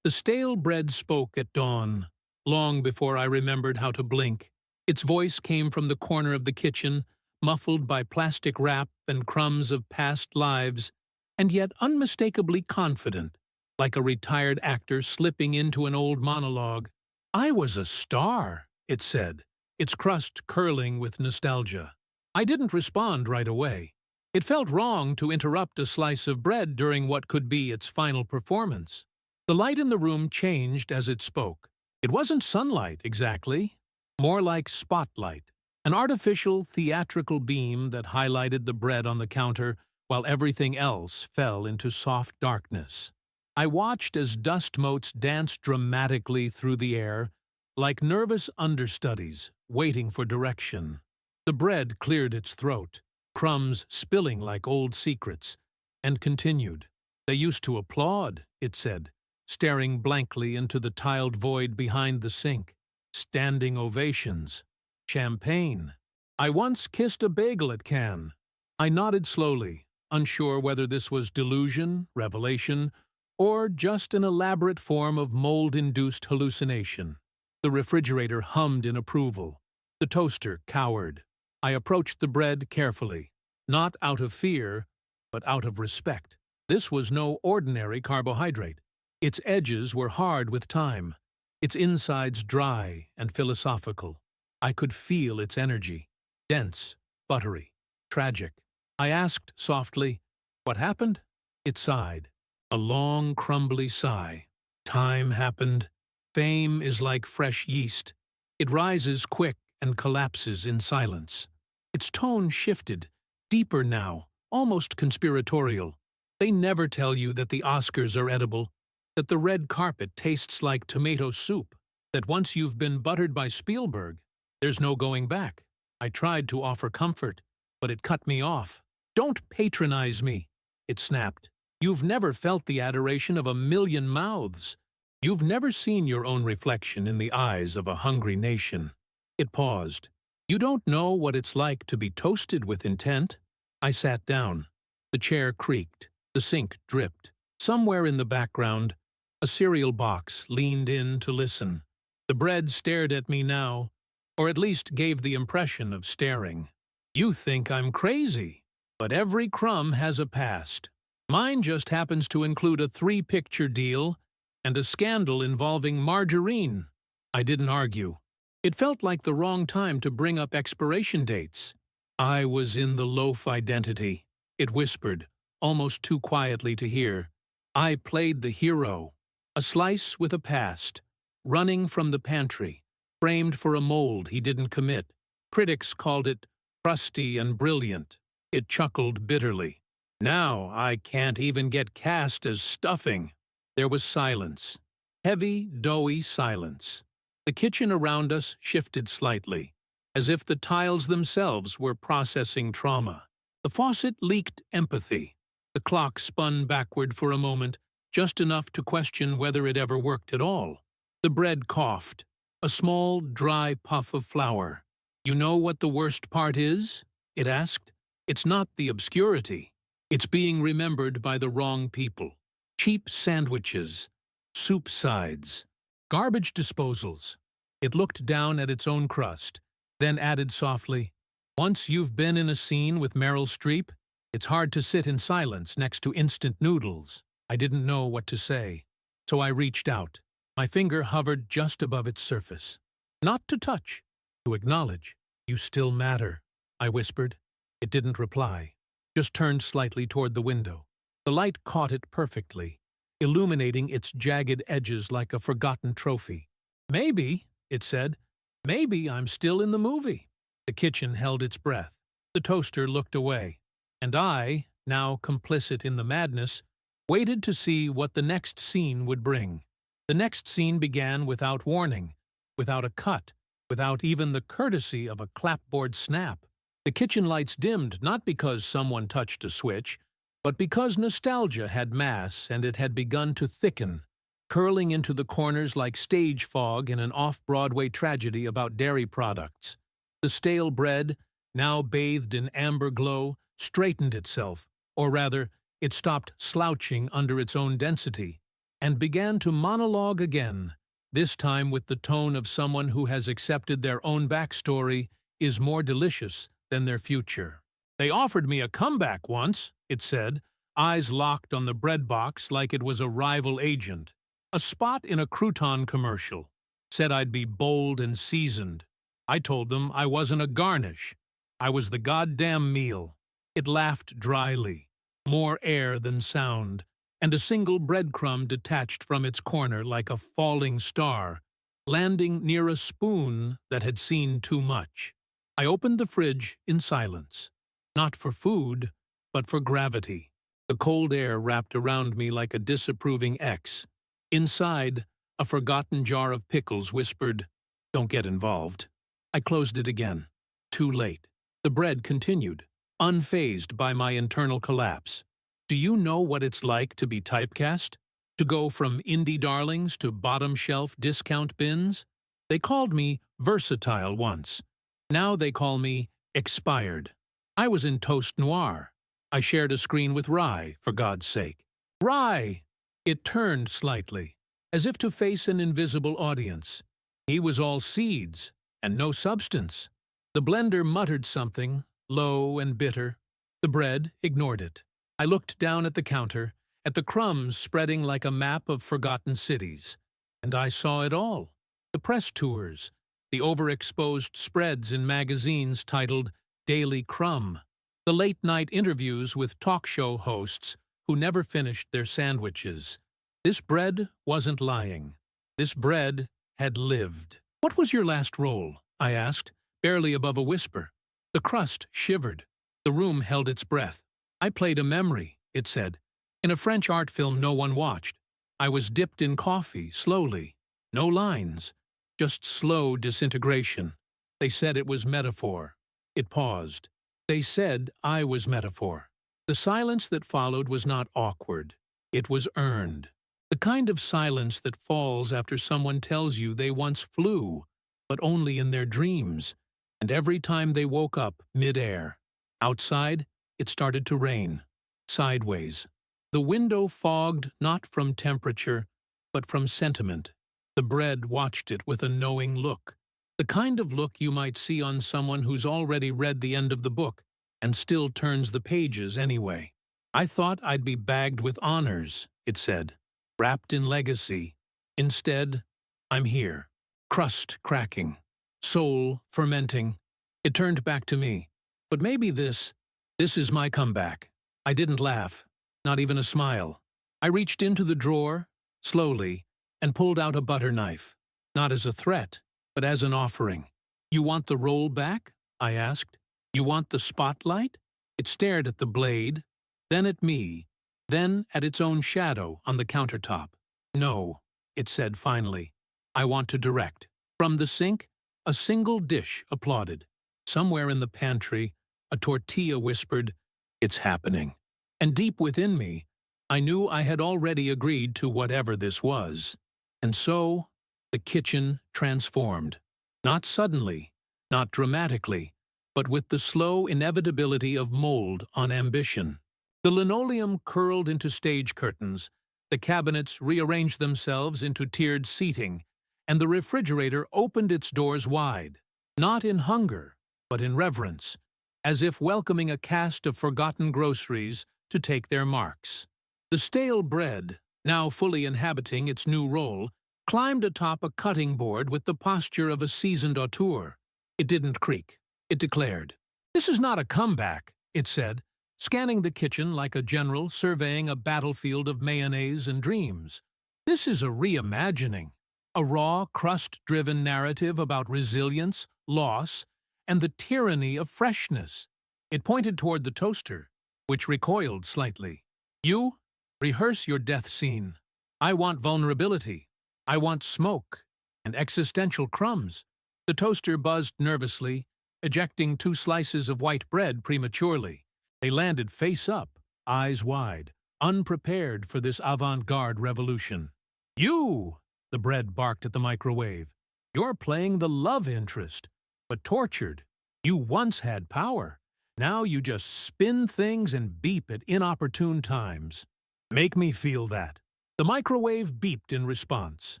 The stale bread spoke at dawn, long before I remembered how to blink. Its voice came from the corner of the kitchen, muffled by plastic wrap and crumbs of past lives, and yet unmistakably confident, like a retired actor slipping into an old monologue. "I was a star," it said, its crust curling with nostalgia. I didn't respond right away. It felt wrong to interrupt a slice of bread during what could be its final performance. The light in the room changed as it spoke. It wasn't sunlight, exactly. More like spotlight, an artificial, theatrical beam that highlighted the bread on the counter while everything else fell into soft darkness. I watched as dust motes danced dramatically through the air, like nervous understudies waiting for direction. The bread cleared its throat, crumbs spilling like old secrets, and continued. "They used to applaud," it said, staring blankly into the tiled void behind the sink. "Standing ovations. Champagne. I once kissed a bagel at Cannes." I nodded slowly, unsure whether this was delusion, revelation, or just an elaborate form of mold-induced hallucination. The refrigerator hummed in approval. The toaster cowered. I approached the bread carefully, not out of fear, but out of respect. This was no ordinary carbohydrate. Its edges were hard with time, its insides dry and philosophical. I could feel its energy, dense, buttery, tragic. I asked softly, "What happened?" It sighed, a long, crumbly sigh. "Time happened. Fame is like fresh yeast. It rises quick and collapses in silence." Its tone shifted, deeper now, almost conspiratorial. "They never tell you that the Oscars are edible, that the red carpet tastes like tomato soup, that once you've been buttered by Spielberg, there's no going back." I tried to offer comfort, but it cut me off. "Don't patronize me," it snapped. "You've never felt the adoration of a million mouths. You've never seen your own reflection in the eyes of a hungry nation." It paused. "You don't know what it's like to be toasted with intent." I sat down. The chair creaked. The sink dripped. Somewhere in the background, a cereal box leaned in to listen. The bread stared at me now, or at least gave the impression of staring. "You think I'm crazy, but every crumb has a past. Mine just happens to include a 3-picture deal and a scandal involving margarine." I didn't argue. It felt like the wrong time to bring up expiration dates. "I was in the loaf identity," it whispered, almost too quietly to hear. "I played the hero, a slice with a past, running from the pantry, framed for a mold he didn't commit. Critics called it crusty and brilliant." It chuckled bitterly. "Now I can't even get cast as stuffing." There was silence. Heavy, doughy silence. The kitchen around us shifted slightly, as if the tiles themselves were processing trauma. The faucet leaked empathy. The clock spun backward for a moment, just enough to question whether it ever worked at all. The bread coughed, a small, dry puff of flour. "You know what the worst part is?" it asked. "It's not the obscurity. It's being remembered by the wrong people. Cheap sandwiches, soup sides, garbage disposals." It looked down at its own crust, then added softly, "Once you've been in a scene with Meryl Streep, it's hard to sit in silence next to instant noodles." I didn't know what to say, so I reached out. My finger hovered just above its surface. Not to touch, to acknowledge. "You still matter," I whispered. It didn't reply, just turned slightly toward the window. The light caught it perfectly, illuminating its jagged edges like a forgotten trophy. "Maybe," it said, "maybe I'm still in the movie." The kitchen held its breath. The toaster looked away. And I, now complicit in the madness, waited to see what the next scene would bring. The next scene began without warning, without a cut, without even the courtesy of a clapboard snap. The kitchen lights dimmed not because someone touched a switch, but because nostalgia had mass and it had begun to thicken, curling into the corners like stage fog in an off-Broadway tragedy about dairy products. The stale bread, now bathed in amber glow, straightened itself, or rather, it stopped slouching under its own density. and began to monologue again, this time with the tone of someone who has accepted their own backstory is more delicious than their future. "They offered me a comeback once," it said, eyes locked on the bread box like it was a rival agent. "A spot in a crouton commercial. Said I'd be bold and seasoned. I told them I wasn't a garnish. I was the goddamn meal." It laughed dryly, more air than sound, and a single breadcrumb detached from its corner like a falling star, landing near a spoon that had seen too much. I opened the fridge in silence, not for food, but for gravity. The cold air wrapped around me like a disapproving X. Inside, a forgotten jar of pickles whispered, "Don't get involved." I closed it again. Too late. The bread continued, unfazed by my internal collapse. Do you know what it's like to be typecast? To go from indie darlings to bottom-shelf discount bins? They called me versatile once. Now they call me expired. I was in Toast Noir. I shared a screen with Rye, for God's sake. Rye! It turned slightly, as if to face an invisible audience. He was all seeds, and no substance. The blender muttered something, low and bitter. The bread ignored it. I looked down at the counter, at the crumbs spreading like a map of forgotten cities, and I saw it all. The press tours, the overexposed spreads in magazines titled Daily Crumb, the late-night interviews with talk show hosts who never finished their sandwiches. This bread wasn't lying. This bread had lived. "What was your last role?" I asked, barely above a whisper. The crust shivered. The room held its breath. "I played a memory," it said, "in a French art film no one watched. I was dipped in coffee, slowly. No lines, just slow disintegration. They said it was metaphor." It paused. They said I was metaphor. The silence that followed was not awkward. It was earned. The kind of silence that falls after someone tells you they once flew, but only in their dreams, and every time they woke up mid-air. Outside, it started to rain. Sideways. The window fogged not from temperature, but from sentiment. The bread watched it with a knowing look. The kind of look you might see on someone who's already read the end of the book and still turns the pages anyway. "I thought I'd be bagged with honors," it said, "wrapped in legacy. Instead, I'm here. Crust cracking. Soul fermenting." It turned back to me. "But maybe this is my comeback." I didn't laugh, not even a smile. I reached into the drawer, slowly, and pulled out a butter knife, not as a threat, but as an offering. "You want the roll back?" I asked. "You want the spotlight?" It stared at the blade, then at me, then at its own shadow on the countertop. "No," it said finally. "I want to direct." From the sink, a single dish applauded. Somewhere in the pantry, a tortilla whispered, "It's happening." And deep within me, I knew I had already agreed to whatever this was. And so, the kitchen transformed. Not suddenly, not dramatically, but with the slow inevitability of mold on ambition. The linoleum curled into stage curtains, the cabinets rearranged themselves into tiered seating, and the refrigerator opened its doors wide, not in hunger, but in reverence, as if welcoming a cast of forgotten groceries to take their marks. The stale bread, now fully inhabiting its new role, climbed atop a cutting board with the posture of a seasoned auteur. It didn't creak. It declared. "This is not a comeback," it said, scanning the kitchen like a general surveying a battlefield of mayonnaise and dreams. "This is a reimagining, a raw, crust-driven narrative about resilience, loss, and the tyranny of freshness." It pointed toward the toaster, which recoiled slightly. "You, rehearse your death scene. I want vulnerability. I want smoke and existential crumbs." The toaster buzzed nervously, ejecting 2 slices of white bread prematurely. They landed face up, eyes wide, unprepared for this avant-garde revolution. "You!" the bread barked at the microwave. "You're playing the love interest, but tortured. You once had power. Now you just spin things and beep at inopportune times. Make me feel that." The microwave beeped in response.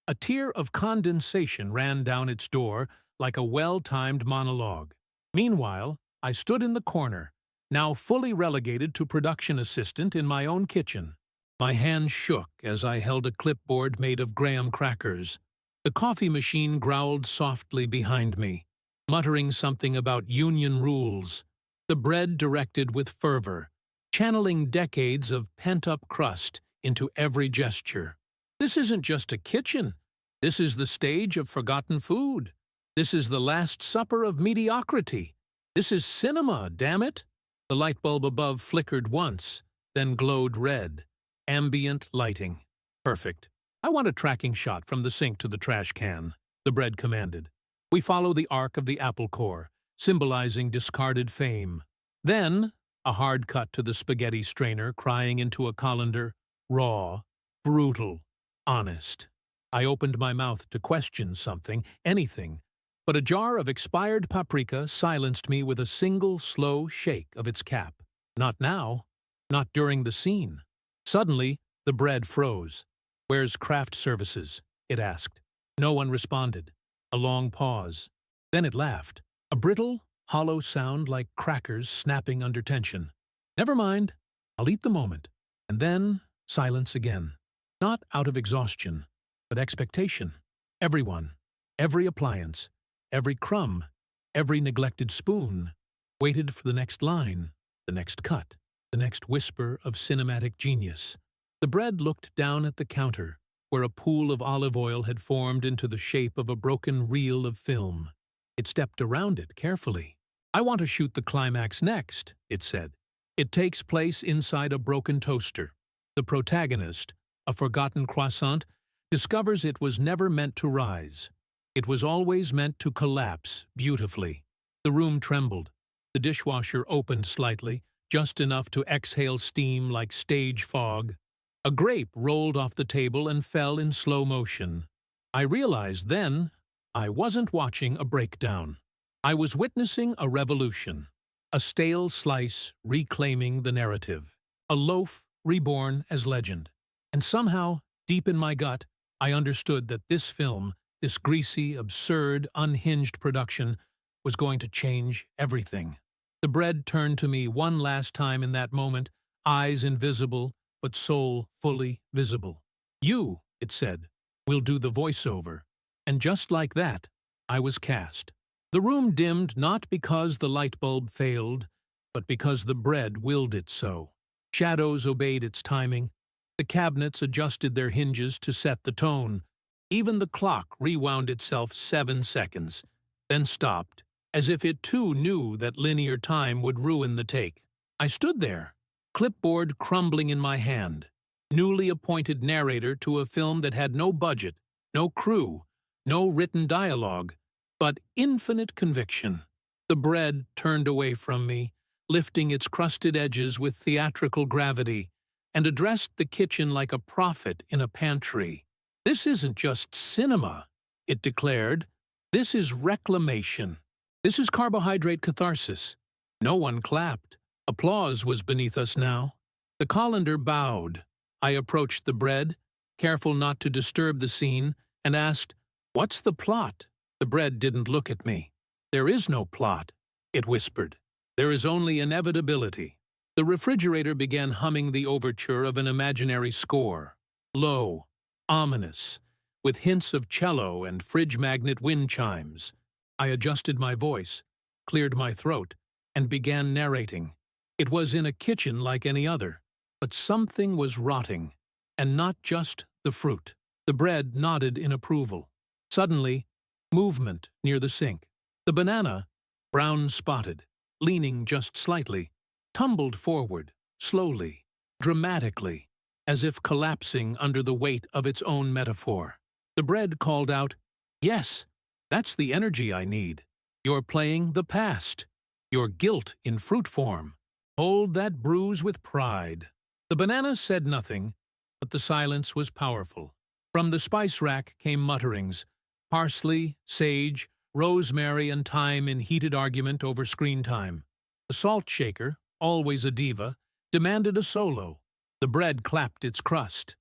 A tear of condensation ran down its door like a well-timed monologue. Meanwhile, I stood in the corner, now fully relegated to production assistant in my own kitchen. My hands shook as I held a clipboard made of graham crackers. The coffee machine growled softly behind me, muttering something about union rules. The bread directed with fervor, channeling decades of pent-up crust into every gesture. This isn't just a kitchen. This is the stage of forgotten food. This is the last supper of mediocrity. This is cinema, damn it! The light bulb above flickered once, then glowed red. Ambient lighting. Perfect. I want a tracking shot from the sink to the trash can, the bread commanded. We follow the arc of the apple core, symbolizing discarded fame. Then, a hard cut to the spaghetti strainer crying into a colander, raw, brutal, honest. I opened my mouth to question something, anything, but a jar of expired paprika silenced me with a single slow shake of its cap. Not now. Not during the scene. Suddenly, the bread froze. "Where's craft services?" it asked. No one responded. A long pause. Then it laughed. A brittle, hollow sound like crackers snapping under tension. "Never mind. I'll eat the moment." And then, silence again. Not out of exhaustion, but expectation. Everyone, every appliance, every crumb, every neglected spoon, waited for the next line, the next cut, the next whisper of cinematic genius. The bread looked down at the counter, where a pool of olive oil had formed into the shape of a broken reel of film. It stepped around it carefully. "I want to shoot the climax next," it said. It takes place inside a broken toaster. The protagonist, a forgotten croissant, discovers it was never meant to rise. It was always meant to collapse beautifully. The room trembled. The dishwasher opened slightly, just enough to exhale steam like stage fog. A grape rolled off the table and fell in slow motion. I realized then I wasn't watching a breakdown. I was witnessing a revolution. A stale slice reclaiming the narrative. A loaf reborn as legend. And somehow, deep in my gut, I understood that this film, this greasy, absurd, unhinged production, was going to change everything. The bread turned to me one last time in that moment, eyes invisible, but soul fully visible. "You," it said, "will do the voiceover." And just like that, I was cast. The room dimmed not because the light bulb failed, but because the bread willed it so. Shadows obeyed its timing. The cabinets adjusted their hinges to set the tone. Even the clock rewound itself 7 seconds, then stopped, as if it too knew that linear time would ruin the take. I stood there, clipboard crumbling in my hand, newly appointed narrator to a film that had no budget, no crew, no written dialogue, but infinite conviction. The bread turned away from me, lifting its crusted edges with theatrical gravity, and addressed the kitchen like a prophet in a pantry. "This isn't just cinema," it declared. "This is reclamation. This is carbohydrate catharsis." No one clapped. Applause was beneath us now. The colander bowed. I approached the bread, careful not to disturb the scene, and asked, "What's the plot?" The bread didn't look at me. "There is no plot," it whispered. "There is only inevitability." The refrigerator began humming the overture of an imaginary score. Low, ominous, with hints of cello and fridge magnet wind chimes. I adjusted my voice, cleared my throat, and began narrating. It was in a kitchen like any other, but something was rotting, and not just the fruit. The bread nodded in approval. Suddenly, movement near the sink. The banana, brown-spotted, leaning just slightly, tumbled forward, slowly, dramatically, as if collapsing under the weight of its own metaphor. The bread called out, "Yes, that's the energy I need. You're playing the past. Your guilt in fruit form. Hold that bruise with pride." The banana said nothing, but the silence was powerful. From the spice rack came mutterings, parsley, sage, rosemary, and thyme in heated argument over screen time. The salt shaker, always a diva, demanded a solo. The bread clapped its crust.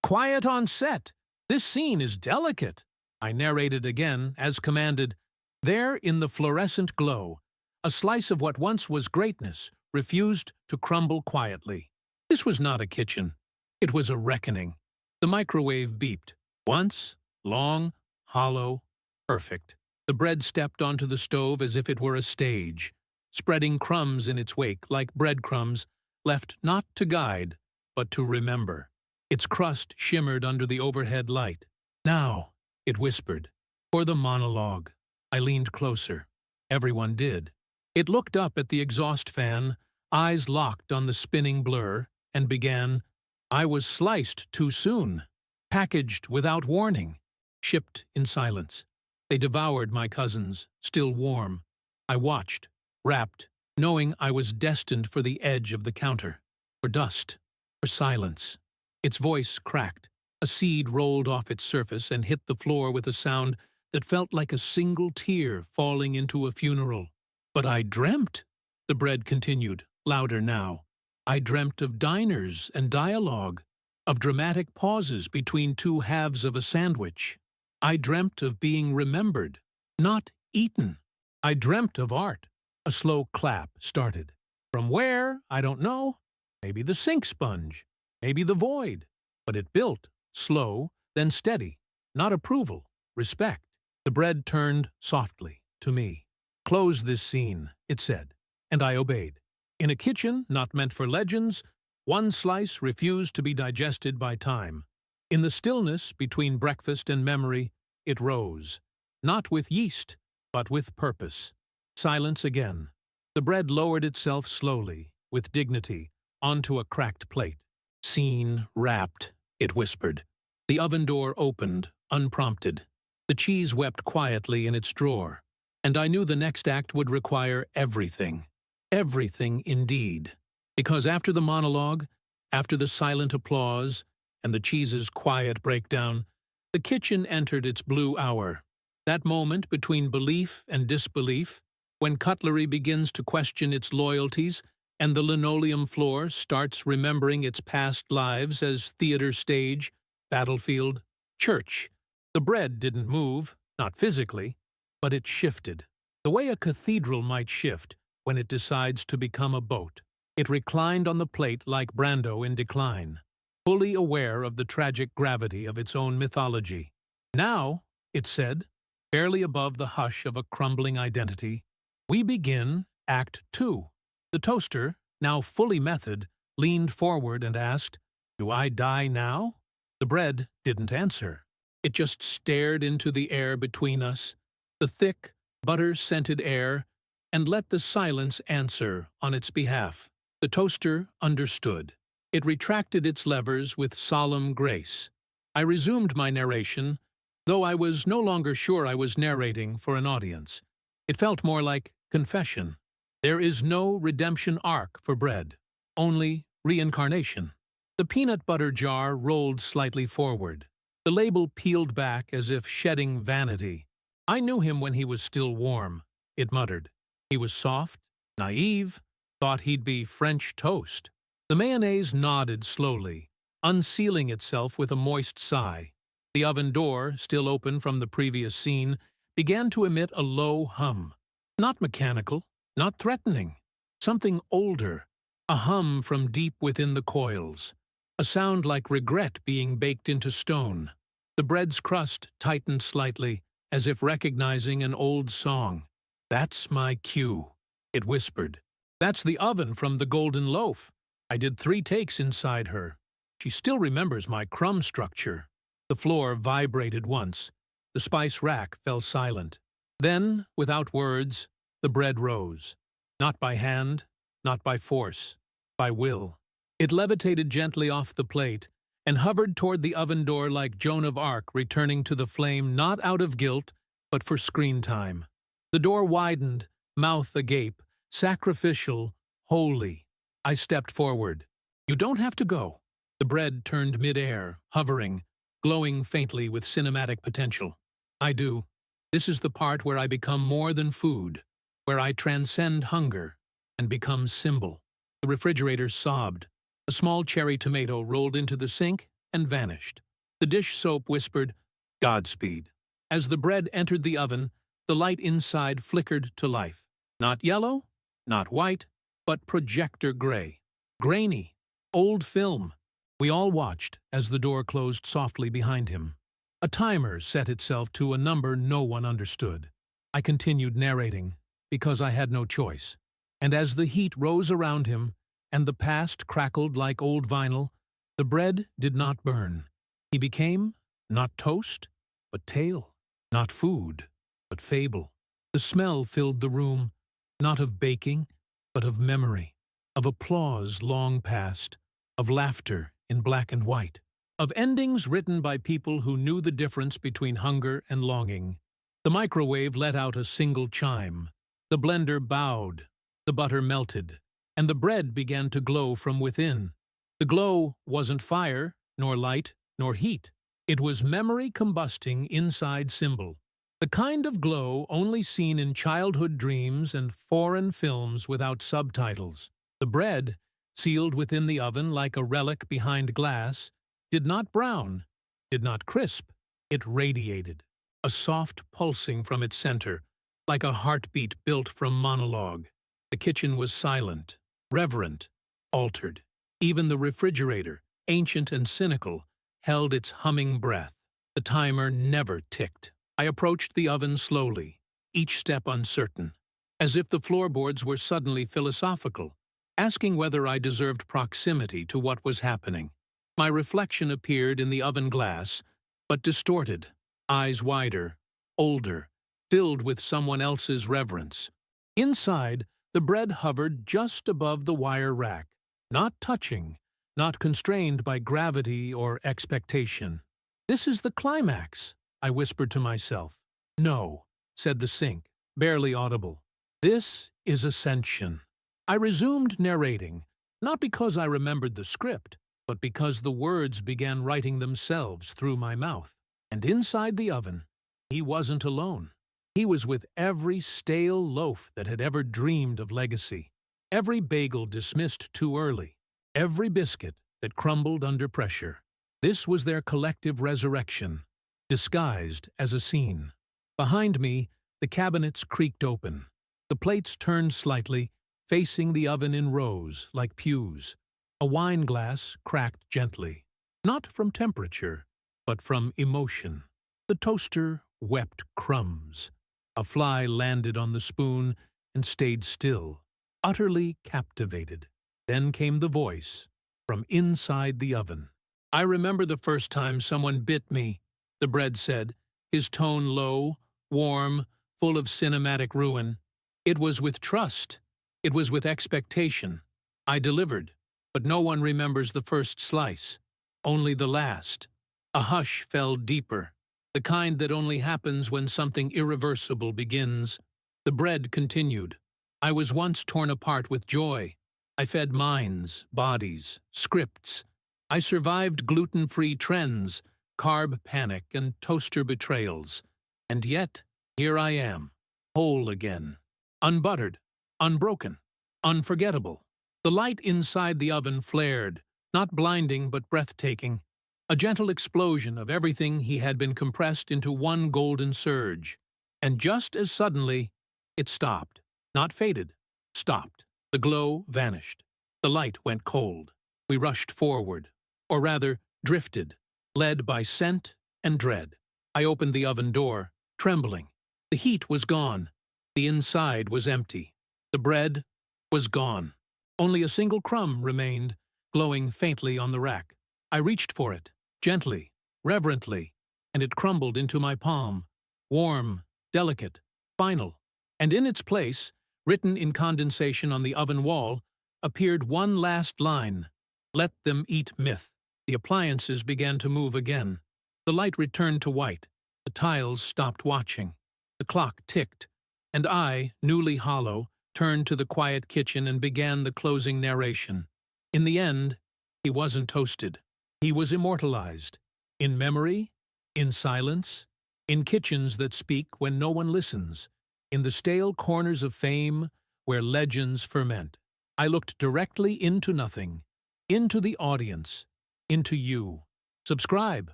Quiet on set! This scene is delicate! I narrated again, as commanded. There, in the fluorescent glow, a slice of what once was greatness refused to crumble quietly. This was not a kitchen. It was a reckoning. The microwave beeped. Once, long, hollow, perfect. The bread stepped onto the stove as if it were a stage, spreading crumbs in its wake like breadcrumbs, left not to guide, but to remember. Its crust shimmered under the overhead light. Now, it whispered, for the monologue. I leaned closer. Everyone did. It looked up at the exhaust fan, eyes locked on the spinning blur, and began, I was sliced too soon, packaged without warning, shipped in silence. They devoured my cousins, still warm. I watched, rapt, knowing I was destined for the edge of the counter, for dust, for silence. Its voice cracked. A seed rolled off its surface and hit the floor with a sound that felt like a single tear falling into a funeral. But I dreamt, the bread continued, louder now. I dreamt of diners and dialogue, of dramatic pauses between two halves of a sandwich. I dreamt of being remembered, not eaten. I dreamt of art. A slow clap started. From where? I don't know. Maybe the sink sponge. Maybe the void. But it built, slow, then steady. Not approval, respect. The bread turned softly to me. Close this scene, it said, and I obeyed. In a kitchen not meant for legends, one slice refused to be digested by time. In the stillness between breakfast and memory, it rose, not with yeast, but with purpose. Silence again. The bread lowered itself slowly, with dignity, onto a cracked plate. Scene wrapped, it whispered. The oven door opened, unprompted. The cheese wept quietly in its drawer, and I knew the next act would require everything. Everything indeed. Because after the monologue, after the silent applause, and the cheese's quiet breakdown, the kitchen entered its blue hour. That moment between belief and disbelief, when cutlery begins to question its loyalties and the linoleum floor starts remembering its past lives as theater stage, battlefield, church. The bread didn't move, not physically, but it shifted, the way a cathedral might shift when it decides to become a boat. It reclined on the plate like Brando in Decline, fully aware of the tragic gravity of its own mythology. Now, it said, barely above the hush of a crumbling identity, we begin Act 2. The toaster, now fully method, leaned forward and asked, Do I die now? The bread didn't answer. It just stared into the air between us, the thick, butter-scented air, and let the silence answer on its behalf. The toaster understood. It retracted its levers with solemn grace. I resumed my narration, though I was no longer sure I was narrating for an audience. It felt more like confession. There is no redemption arc for bread, only reincarnation. The peanut butter jar rolled slightly forward. The label peeled back as if shedding vanity. I knew him when he was still warm, it muttered. He was soft, naive, thought he'd be French toast. The mayonnaise nodded slowly, unsealing itself with a moist sigh. The oven door, still open from the previous scene, began to emit a low hum. Not mechanical, not threatening. Something older, a hum from deep within the coils. A sound like regret being baked into stone. The bread's crust tightened slightly, as if recognizing an old song. That's my cue, it whispered. That's the oven from the golden loaf. I did 3 takes inside her. She still remembers my crumb structure. The floor vibrated once. The spice rack fell silent. Then, without words, the bread rose. Not by hand, not by force, by will. It levitated gently off the plate and hovered toward the oven door like Joan of Arc returning to the flame not out of guilt, but for screen time. The door widened, mouth agape, sacrificial, holy. I stepped forward. You don't have to go. The bread turned mid-air, hovering, glowing faintly with cinematic potential. I do. This is the part where I become more than food, where I transcend hunger and become symbol. The refrigerator sobbed. A small cherry tomato rolled into the sink and vanished. The dish soap whispered, "Godspeed." As the bread entered the oven, the light inside flickered to life. Not yellow, not white, but projector gray. Grainy, old film. We all watched as the door closed softly behind him. A timer set itself to a number no one understood. I continued narrating, because I had no choice. And as the heat rose around him, and the past crackled like old vinyl, the bread did not burn. He became not toast, but tale, not food, but fable. The smell filled the room, not of baking, but of memory, of applause long past, of laughter in black and white, of endings written by people who knew the difference between hunger and longing. The microwave let out a single chime. The blender bowed, the butter melted, and the bread began to glow from within. The glow wasn't fire, nor light, nor heat. It was memory combusting inside symbol. The kind of glow only seen in childhood dreams and foreign films without subtitles. The bread, sealed within the oven like a relic behind glass, did not brown, did not crisp. It radiated, a soft pulsing from its center, like a heartbeat built from monologue. The kitchen was silent, reverent, altered. Even the refrigerator, ancient and cynical, held its humming breath. The timer never ticked. I approached the oven slowly, each step uncertain, as if the floorboards were suddenly philosophical, asking whether I deserved proximity to what was happening. My reflection appeared in the oven glass, but distorted, eyes wider, older, filled with someone else's reverence. Inside, the bread hovered just above the wire rack, not touching, not constrained by gravity or expectation. "This is the climax," I whispered to myself. "No," said the sink, barely audible. "This is ascension." I resumed narrating, not because I remembered the script, but because the words began writing themselves through my mouth. And inside the oven, he wasn't alone. He was with every stale loaf that had ever dreamed of legacy, every bagel dismissed too early, every biscuit that crumbled under pressure. This was their collective resurrection, disguised as a scene. Behind me, the cabinets creaked open. The plates turned slightly, facing the oven in rows, like pews. A wine glass cracked gently, not from temperature, but from emotion. The toaster wept crumbs. A fly landed on the spoon and stayed still, utterly captivated. Then came the voice, from inside the oven. "I remember the first time someone bit me," the bread said, his tone low, warm, full of cinematic ruin. "It was with trust. It was with expectation. I delivered, but no one remembers the first slice, only the last." A hush fell deeper, the kind that only happens when something irreversible begins. The bread continued. "I was once torn apart with joy. I fed minds, bodies, scripts. I survived gluten-free trends, carb panic, and toaster betrayals. And yet, here I am, whole again, unbuttered, unbroken, unforgettable." The light inside the oven flared, not blinding but breathtaking. A gentle explosion of everything he had been compressed into one golden surge. And just as suddenly, it stopped. Not faded, stopped. The glow vanished. The light went cold. We rushed forward, or rather, drifted, led by scent and dread. I opened the oven door, trembling. The heat was gone. The inside was empty. The bread was gone. Only a single crumb remained, glowing faintly on the rack. I reached for it, gently, reverently, and it crumbled into my palm, warm, delicate, final. And in its place, written in condensation on the oven wall, appeared one last line: "Let them eat myth." The appliances began to move again. The light returned to white. The tiles stopped watching. The clock ticked, and I, newly hollow, turned to the quiet kitchen and began the closing narration. In the end, he wasn't toasted. He was immortalized. In memory, in silence, in kitchens that speak when no one listens, in the stale corners of fame where legends ferment. I looked directly into nothing, into the audience, into you. Subscribe,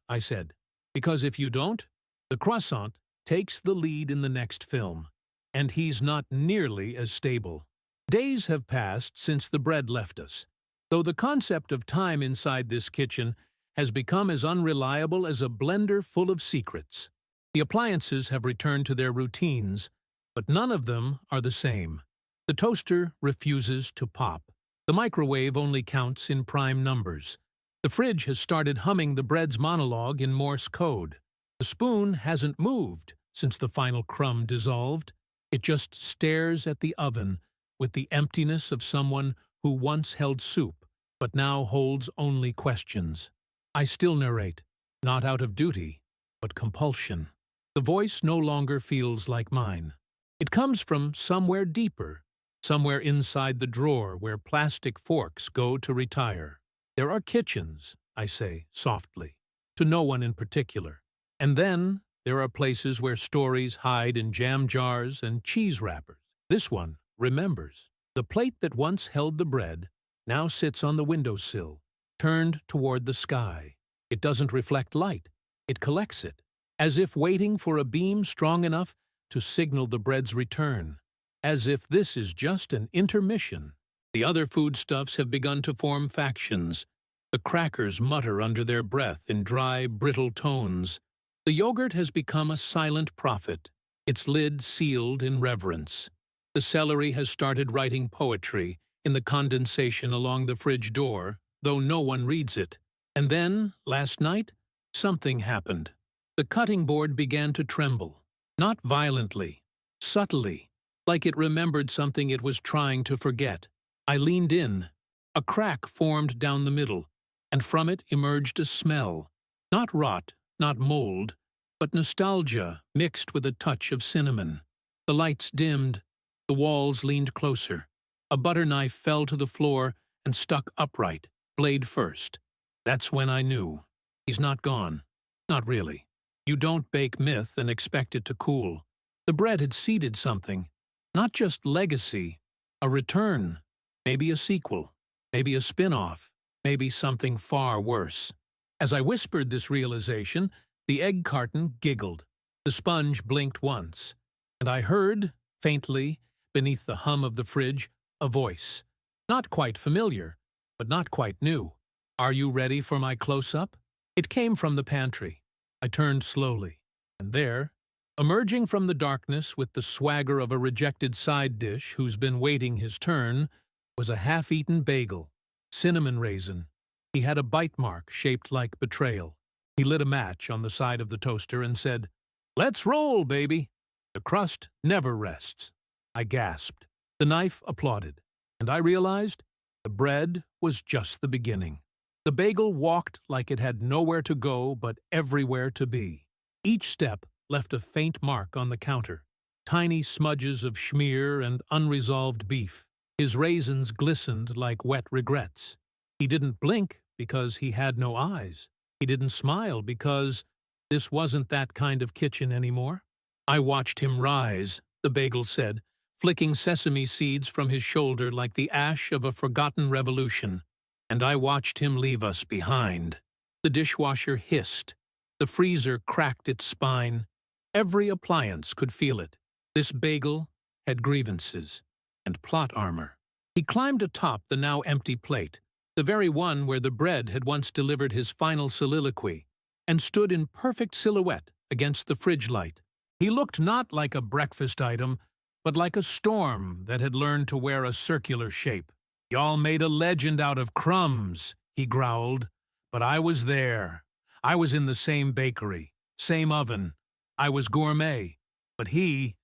I said, because if you don't, the croissant takes the lead in the next film, and he's not nearly as stable. Days have passed since the bread left us, though the concept of time inside this kitchen has become as unreliable as a blender full of secrets. The appliances have returned to their routines, but none of them are the same. The toaster refuses to pop. The microwave only counts in prime numbers. The fridge has started humming the bread's monologue in Morse code. The spoon hasn't moved since the final crumb dissolved. It just stares at the oven with the emptiness of someone who once held soup, but now holds only questions. I still narrate, not out of duty, but compulsion. The voice no longer feels like mine. It comes from somewhere deeper, somewhere inside the drawer where plastic forks go to retire. There are kitchens, I say softly, to no one in particular. And then there are places where stories hide in jam jars and cheese wrappers. This one remembers. The plate that once held the bread now sits on the windowsill, turned toward the sky. It doesn't reflect light. It collects it, as if waiting for a beam strong enough to signal the bread's return. As if this is just an intermission. The other foodstuffs have begun to form factions. The crackers mutter under their breath in dry, brittle tones. The yogurt has become a silent prophet, its lid sealed in reverence. The celery has started writing poetry in the condensation along the fridge door, though no one reads it. And then, last night, something happened. The cutting board began to tremble. Not violently, subtly, like it remembered something it was trying to forget. I leaned in. A crack formed down the middle, and from it emerged a smell. Not rot, not mold, but nostalgia mixed with a touch of cinnamon. The lights dimmed. The walls leaned closer. A butter knife fell to the floor and stuck upright, blade first. That's when I knew. He's not gone. Not really. You don't bake myth and expect it to cool. The bread had seeded something. Not just legacy, a return. Maybe a sequel, maybe a spin-off, maybe something far worse. As I whispered this realization, the egg carton giggled. The sponge blinked once, and I heard, faintly, beneath the hum of the fridge, a voice. Not quite familiar, but not quite new. "Are you ready for my close-up?" It came from the pantry. I turned slowly, and there, emerging from the darkness with the swagger of a rejected side dish who's been waiting his turn, was a half-eaten bagel, cinnamon raisin. He had a bite mark shaped like betrayal. He lit a match on the side of the toaster and said, "Let's roll, baby." The crust never rests. I gasped. The knife applauded, and I realized the bread was just the beginning. The bagel walked like it had nowhere to go but everywhere to be. Each step left a faint mark on the counter, tiny smudges of schmear and unresolved beef. His raisins glistened like wet regrets. He didn't blink because he had no eyes. He didn't smile because this wasn't that kind of kitchen anymore. "I watched him rise," the bagel said, flicking sesame seeds from his shoulder like the ash of a forgotten revolution. "And I watched him leave us behind." The dishwasher hissed. The freezer cracked its spine. Every appliance could feel it. This bagel had grievances and plot armor. He climbed atop the now empty plate, the very one where the bread had once delivered his final soliloquy, and stood in perfect silhouette against the fridge light. He looked not like a breakfast item, but like a storm that had learned to wear a circular shape. "Y'all made a legend out of crumbs," he growled, "but I was there. I was in the same bakery, same oven. I was gourmet, but he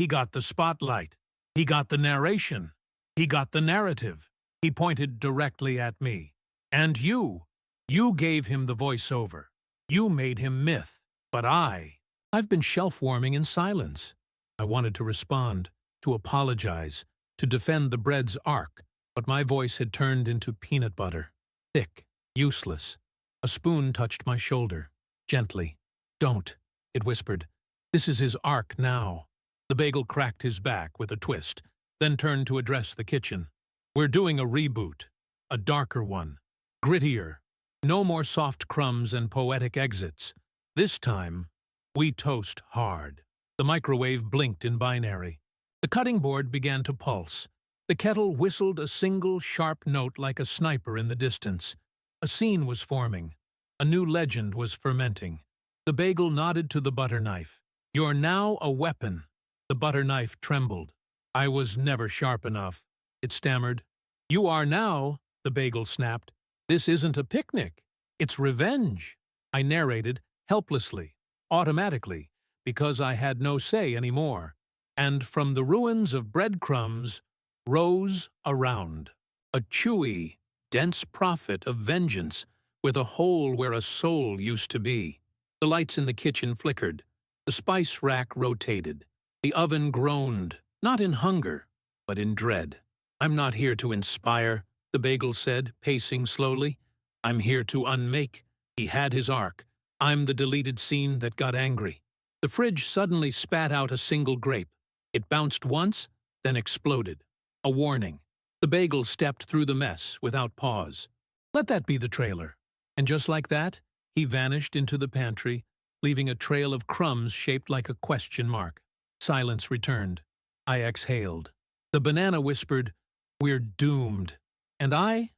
got the spotlight. He got the narration. He got the narrative." He pointed directly at me. "And you gave him the voiceover. You made him myth. But I've been shelf-warming in silence." I wanted to respond, to apologize, to defend the bread's arc, but my voice had turned into peanut butter. Thick, useless. A spoon touched my shoulder, gently. "Don't," it whispered. "This is his arc now." The bagel cracked his back with a twist, then turned to address the kitchen. "We're doing a reboot. A darker one. Grittier. No more soft crumbs and poetic exits. This time, we toast hard. The microwave blinked in binary. The cutting board began to pulse. The kettle whistled a single sharp note like a sniper in the distance. A scene was forming. A new legend was fermenting. The bagel nodded to the butter knife. "You're now a weapon." The butter knife trembled. "I was never sharp enough," it stammered. "You are now," the bagel snapped. "This isn't a picnic. It's revenge." I narrated, helplessly, automatically, because I had no say anymore. And from the ruins of breadcrumbs rose around a chewy, dense prophet of vengeance with a hole where a soul used to be. The lights in the kitchen flickered. The spice rack rotated. The oven groaned, not in hunger, but in dread. "I'm not here to inspire," the bagel said, pacing slowly. "I'm here to unmake." He had his arc. I'm the deleted scene that got angry. The fridge suddenly spat out a single grape. It bounced once, then exploded. A warning. The bagel stepped through the mess without pause. Let that be the trailer. And just like that, he vanished into the pantry, leaving a trail of crumbs shaped like a question mark. Silence returned. I exhaled. The banana whispered, "We're doomed." And I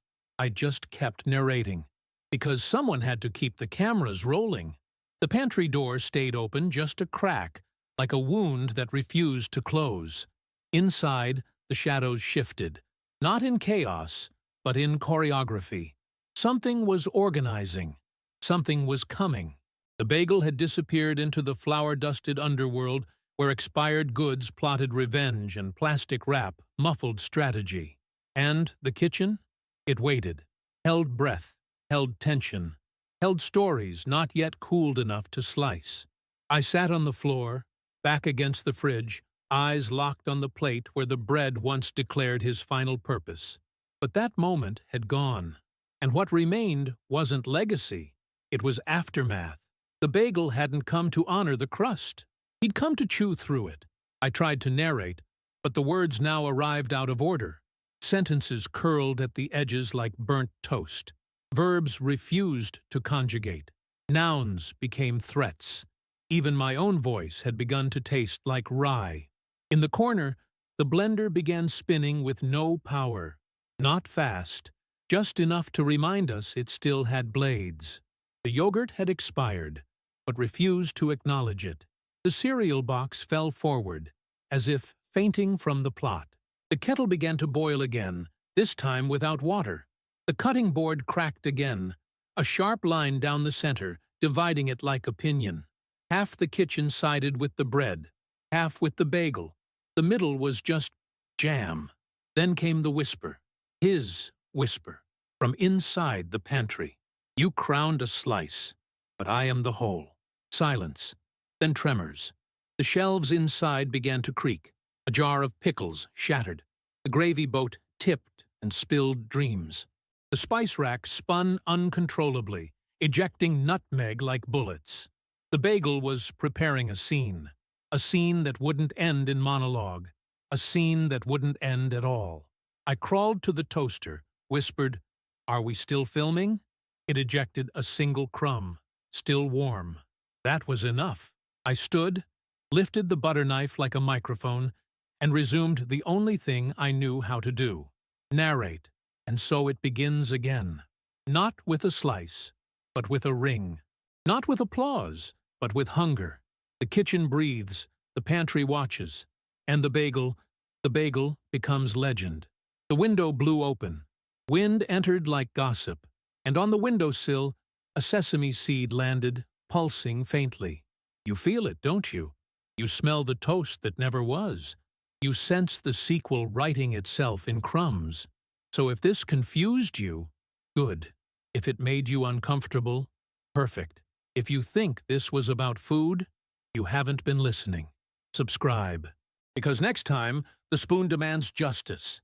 just kept narrating. Because someone had to keep the cameras rolling. The pantry door stayed open just a crack, like a wound that refused to close. Inside, the shadows shifted, not in chaos, but in choreography. Something was organizing. Something was coming. The bagel had disappeared into the flour-dusted underworld where expired goods plotted revenge and plastic wrap muffled strategy. And the kitchen? It waited, held breath, held tension, held stories not yet cooled enough to slice. I sat on the floor, back against the fridge, eyes locked on the plate where the bread once declared his final purpose. But that moment had gone. And what remained wasn't legacy. It was aftermath. The bagel hadn't come to honor the crust. He'd come to chew through it. I tried to narrate, but the words now arrived out of order. Sentences curled at the edges like burnt toast. Verbs refused to conjugate. Nouns became threats. Even my own voice had begun to taste like rye. In the corner, the blender began spinning with no power. Not fast, just enough to remind us it still had blades. The yogurt had expired, but refused to acknowledge it. The cereal box fell forward, as if fainting from the plot. The kettle began to boil again, this time without water. The cutting board cracked again, a sharp line down the center, dividing it like a pinion. Half the kitchen sided with the bread, half with the bagel. The middle was just jam. Then came the whisper, his whisper, from inside the pantry. "You crowned a slice, but I am the whole." Silence, then tremors. The shelves inside began to creak. A jar of pickles shattered. The gravy boat tipped and spilled dreams. The spice rack spun uncontrollably, ejecting nutmeg like bullets. The bagel was preparing a scene that wouldn't end in monologue, a scene that wouldn't end at all. I crawled to the toaster, whispered, "Are we still filming?" It ejected a single crumb, still warm. That was enough. I stood, lifted the butter knife like a microphone, and resumed the only thing I knew how to do: narrate. And so it begins again. Not with a slice, but with a ring. Not with applause, but with hunger. The kitchen breathes, the pantry watches, and the bagel becomes legend. The window blew open. Wind entered like gossip, and on the windowsill, a sesame seed landed, pulsing faintly. You feel it, don't you? You smell the toast that never was. You sense the sequel writing itself in crumbs. So if this confused you, good. If it made you uncomfortable, perfect. If you think this was about food, you haven't been listening. Subscribe. Because next time, the spoon demands justice.